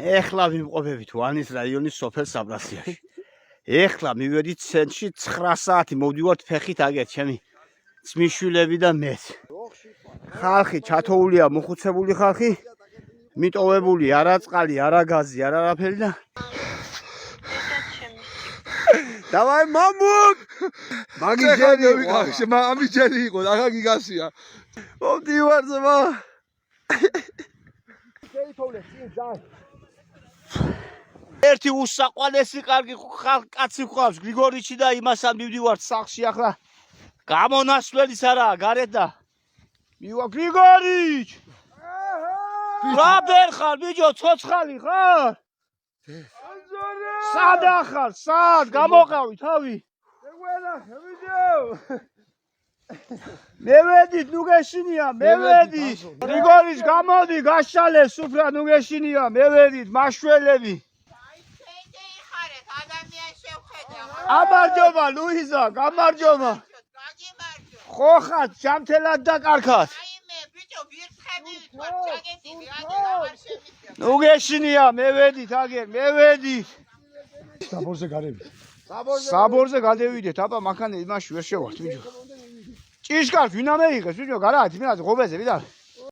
ეხლა ვიმყოფებით ვანის რაიონის სოფელ საბრასიაში. ეხლა მივედით ცენტრში 9 საათი მოვდივართ ფეხით აგერ ჩემი ძმისშვილები და მე. ხალხი ჩათოულია, მოხუცებული ხალხი, მიტოვებული არა წყალი, არა გაზი, არა არაფერი და დავაი მამუკ! მაგი ჯერი ვიყავ, ამის ჯერი იყო, ახლა გიგასია. მოვდივარ ზმა. ერთი უსაყვანესი კარგი კაცი ხავს გრიგორიჩი და იმასთან მივდივართ სახლში ახლა გამონასვლელის არაა გარეთ და მივა გრიგორიჩ! რა ბერ ხარ ბიჭო, ცოცხალი ხარ? სად ახარ? სად? გამოყავი თავი? მევედით, ნუ გეშინია, მევედით. გრიგორიჩ გამოდი, გაშალე სუფრა, ნუ გეშინია, მევედით, მაშველები. გამარჯობა, ლუიზა, გამარჯობა. ხო ხარ, ჯამთელად და კარგად. ნუ გეშინია, მევედით, აგერ, მევედით. საბორზე გარევით. საბორზე გადევიდეთ, აბა მანქანა იმაში ვერ შევართ, ბიჭო. ჭიშკარს ვინ ამეიღეს, ბიჭო, გარეთ, იმას ღობეზე ვიდა.